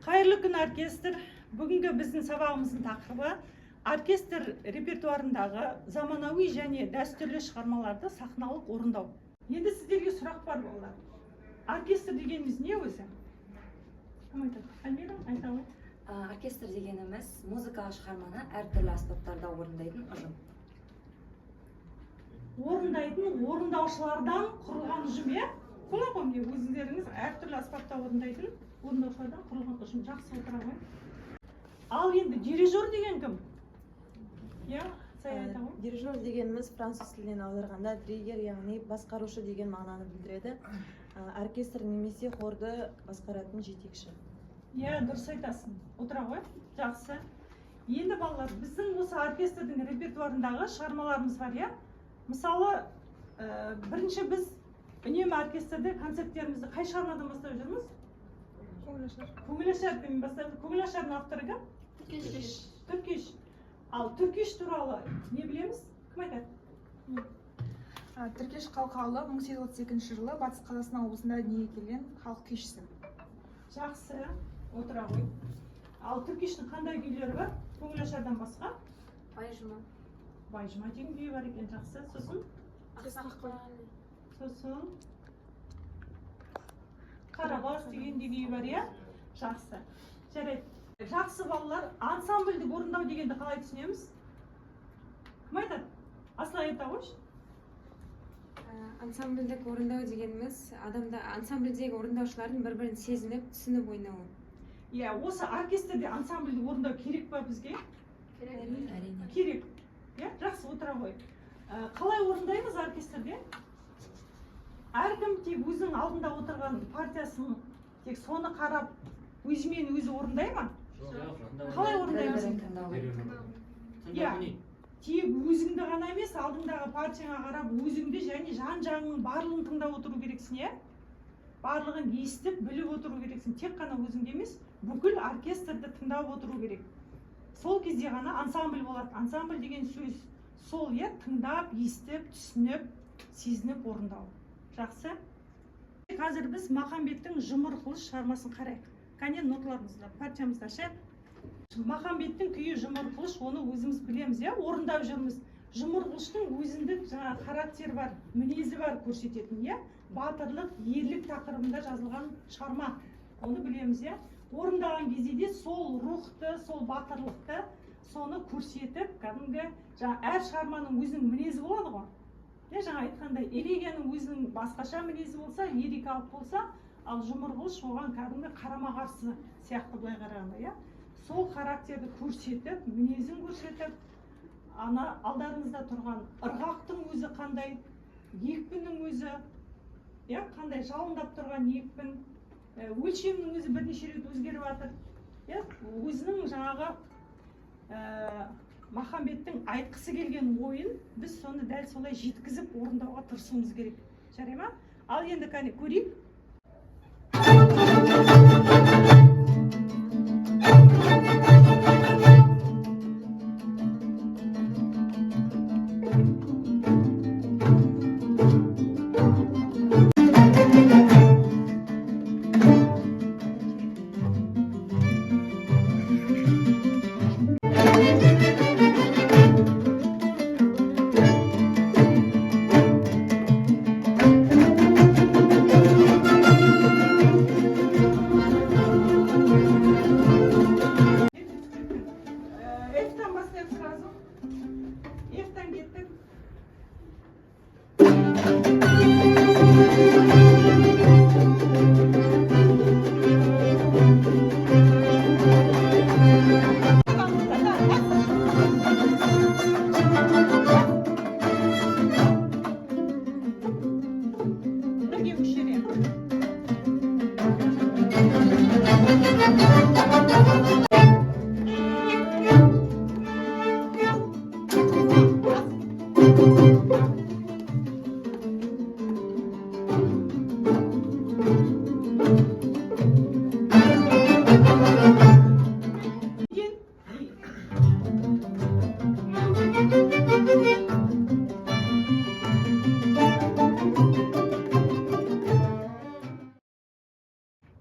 Қайырлы күн оркестр. Бүгінгі біздің сабағымыздың тақырыбы оркестр репертуарындағы заманауи және дәстүрлі шығармаларды сахналық орындау. Енді сіздерге сұрақ бар балалар. Оркестр дегеніміз не өзі? Кім айтады? Альмира, айта ғой. Оркестр дегеніміз музыкалық шығарманы әртүрлі аспаптарда орындайтын ұжым. Орындайтын орындаушылардан құрылған ұжым, е? Солай ғой, міне өздеріңіз әртүрлі аспапта орындайтын орындаушылардан құрылған ұжым. Жақсы отыра ғой. Ал енді дирижер деген кім? Я, сай айта ғой. Дирижер дегеніміз француз тілінен аударғанда диригер, яғни басқарушы деген мағынаны білдіреді. Оркестр немесе хорды басқаратын жетекші. Я, дұрыс айтасың. Отыра ғой. Жақсы. Енді балалар, біздің осы оркестрдің репертуарындағы шығармаларымыз бар, я? Мысалы, бірінші біз үнемі оркестрде концерттерімізді қай шығармадан бастап жүрміз? Көңілашардан бастап. Көңілашардың авторы кім? Түркеш. Ал Түркеш туралы не білеміз? Кім айтады? Түркеш қалқалы 1832 жылы Батыс Қазақстан облысында дүниеге келген халық күйшісі. Жақсы. Отыра ғой. Ал Түркештің қандай күйлері бар? Көңілашардан басқа? Байжыма. Байжыма деген күйі бар екен, жақсы. Сосын? Сосын? Қарабас деген де күйі бар, я? Жақсы. Жарайды. Жақсы балалар, ансамбльді орындау дегенді қалай түсінеміз? Кім айтады? Асылай айта қойшы. Ансамбльдік орындау дегеніміз ансамбльдегі орындаушылардың бір-бірін сезініп, түсініп ойнауы. Иә, осы оркестрде ансамбльді орындау керек па бізге? Керек. Иә, жақсы отыра ғой. Қалай орындаймыз оркестрде? Әркім тек өзінің алдында отырған партиясын тек соны қарап, өзімен өзі орындай ма? Қалай орындаймыз? Иә, тек өзіңді ғана емес, алдыңдағы партияға қарап, өзіңді және жан-жағыңның барлығын тыңдап отыру керексің, е? Барлығын естіп, біліп отыру керексің. Тек қана өзіңді емес, бүкіл оркестрді тыңдап отыру керек. Сол кезде ғана ансамбль болады. Ансамбль деген сөз сол, е, тыңдап, естіп, түсініп, сезініп орындау. Жақсы. Қазір біз Махамбеттің Жұмыр қылыш шығармасын қарайық. Кәне ноталарымызда, партиямызда ше. Махамбеттің күйі Жұмыр қылыш, оны өзіміз білеміз, е, орындап жүрміз. Жұмыр қылыштың өзіндік характер бар, мінезі бар көрсететін, е. Батырлық, ерлік тақырыбында жазылған шығарма. Оны білеміз, е. Орындаған кезде де сол рухты, сол батырлықты, соны көрсетіп, кәдімгі әр шығарманың өзінің мінезі болады ғой. Жаңа айтқандай, элегияның өзінің басқаша мінезі болса, лирикалық болса, ал Жұмыр қылыш оған кәдімгі қарама-қарсы сияқты былай қарағанда, сол характерді көрсетіп, мінезін көрсетіп, ана алдарыңызда тұрған ырғақтың өзі қандай, екпіннің өзі, қандай жалындап тұрған екпін, өлшемнің өзі бірнеше рет өзгеріп жатыр. Өзінің жаңағы Махамбеттің айтқысы келген ойын біз соны дәл солай жеткізіп орындауға тырысуымыз керек. Жарай ма? Ал енді кәне көрейік.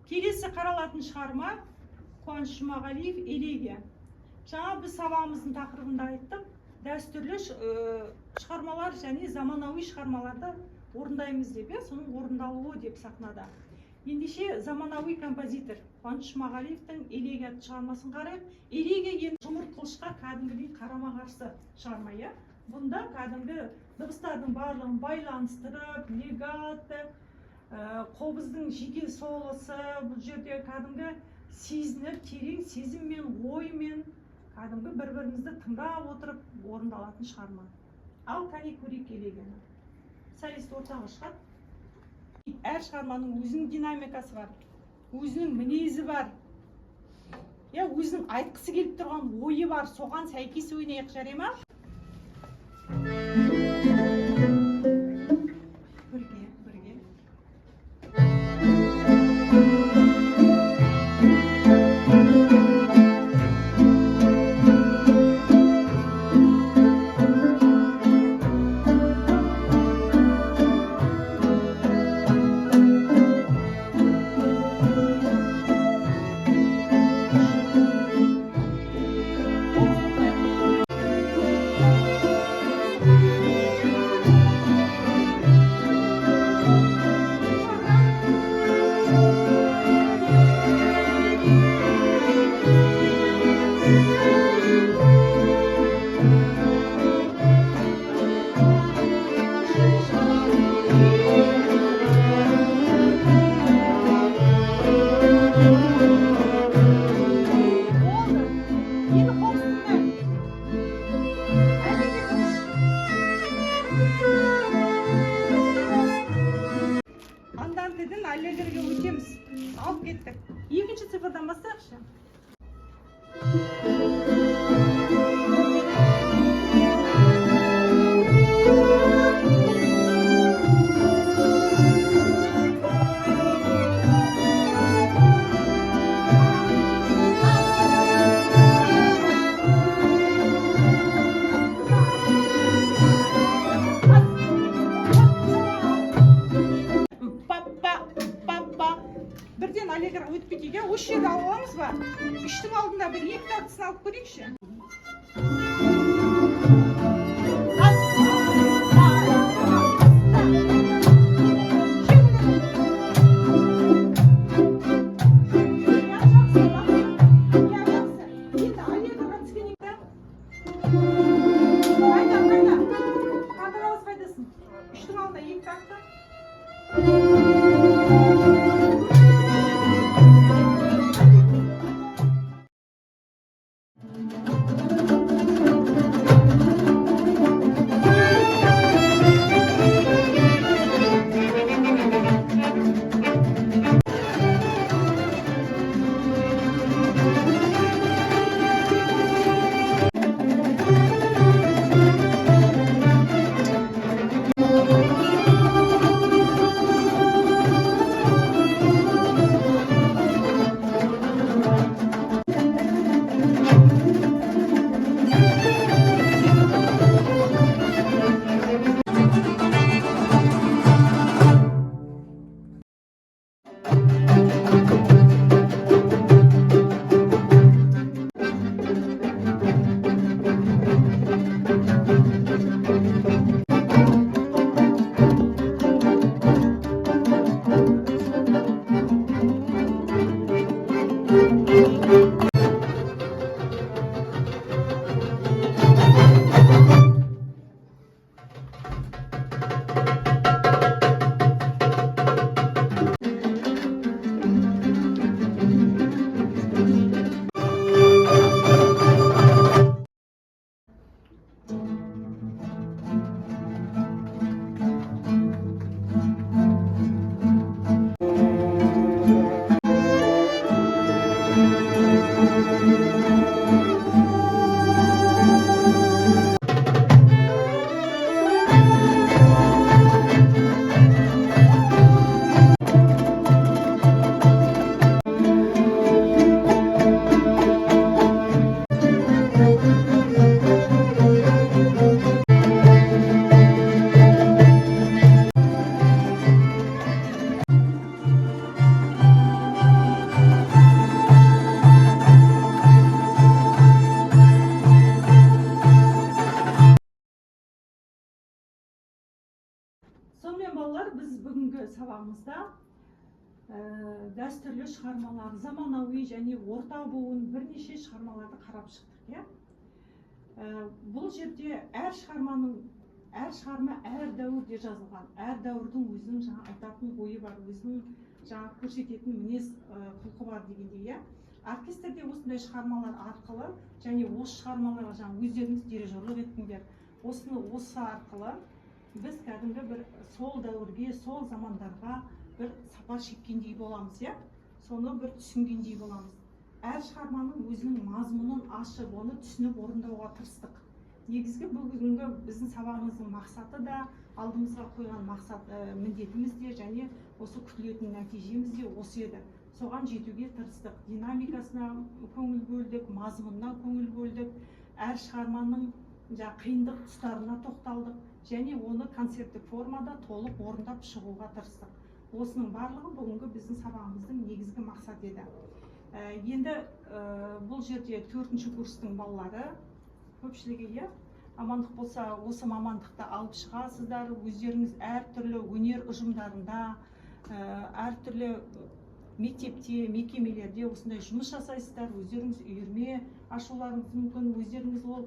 Келесі қаралатын шығарма Қуаныш Жұмағалиев элегия. Жаңа біз сабағымыздың тақырыбында айттық, дәстүрлі шығармалар және заманауи шығармаларды орындаймыз деп, соның орындалуы деп сахнада. Ендеше заманауи композитор Қуаныш Жұмағалиевтің элегия атты шығармасын қарайық. Элегия енді жұмыр қылышқа кәдімгідей қарама-қарсы шығарма. Бұнда кәдімгі дыбыстардың барлығын байланыстырып, легато, қобыздың жеке солосы, бұл жерде кәдімгі сезініп, терең сезіммен, оймен, кәдімгі бір-бірімізді тыңдап отырып орындалатын шығарма. Ал кәне көрейік элегияны. Солист ортаға шығады. Әр шығарманың өзінің динамикасы бар, өзінің мінезі бар, өзінің айтқысы келіп тұрған ойы бар, соған сәйкес ойнайық, жарай ма? Бірге. Андантеден аллегрге өтеміз. Алып кеттік. Екінші цифрдан бастайықшы. Бірден аллегр өтіп кетейік, осы жерді алып аламыз ба? Үштің алдында бір екі тактысын алып көрейікші. Енді аллегрға түскенекті. Қайда. Қадыралыс қайдасың? Үштің алдында екі такты. Сонымен балалар, біз бүгінгі сабағымызда дәстүрлі шығармалар, заманауи және орта буын бірнеше шығармаларды қарап шықтық. Бұл жерде әр шығарма әр дәуірде жазылған, әр дәуірдің өзінің жаңа айтатын ойы бар, өзінің жаңа көрсететін мінез құлқы бар дегендей. Оркестрде осындай шығармалар арқылы және осы шығармаларға жаңа өздеріңіз дирижерлік еттіңдер. Осы арқылы біз кәдімгі бір сол дәуірге, сол замандарға бір сапар шеккендей боламыз, соны бір түсінгендей боламыз. Әр шығарманың өзінің мазмұнын ашып, оны түсініп орындауға тырыстық. Негізгі бүгінгі біздің сабағымыздың мақсаты да, алдымызға қойған міндетіміз де және осы күтілетін нәтижеміз де осы еді. Соған жетуге тырыстық. Динамикасына көңіл бөлдік, мазмұнына көңіл бөлдік, әр шығарманың қиындық тұстарына тоқталдық және оны концерттік формада толық орындап шығуға тырыстық. Осының барлығы бүгінгі біздің сабағымыздың негізгі мақсаты еді. Енді бұл жерде 4-ші курстың балалары көпшілігі амандық болса осы мамандықты алып шығасыздар, өздеріңіз әртүрлі өнер ұжымдарында, әртүрлі мектепте, мекемелерде осындай жұмыс жасайсыздар, өздеріңіз үйірме ашуларыңыз мүмкін, өздеріңіз ол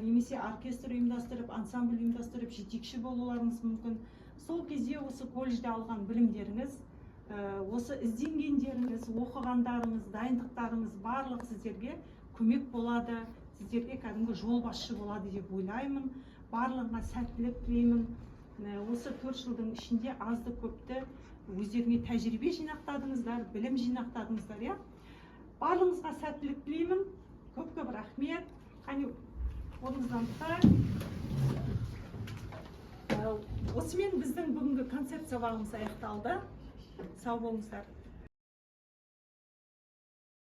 немесе оркестр ұйымдастырып, ансамбль ұйымдастырып, жетекші болуларыңыз мүмкін. Сол кезде осы колледжде алған білімдеріңіз, осы ізденгендеріңіз, оқығандарыңыз, дайындықтарыңыз барлық сіздерге көмек болады, сіздерге кәдімгі жол басшы болады деп ойлаймын. Барлығына сәттілік тілеймін. Осы 4 жылдың ішінде азды көпті өздеріңе тәжірибе жинақтадыңыздар, білім жинақтадыңыздар. Барлығыңызға сәттілік тілеймін. Көп рахмет. Қане орныңыздан тұрайық. Осымен біздің бүгінгі концерт сабағымыз аяқталды. Сау болыңыздар.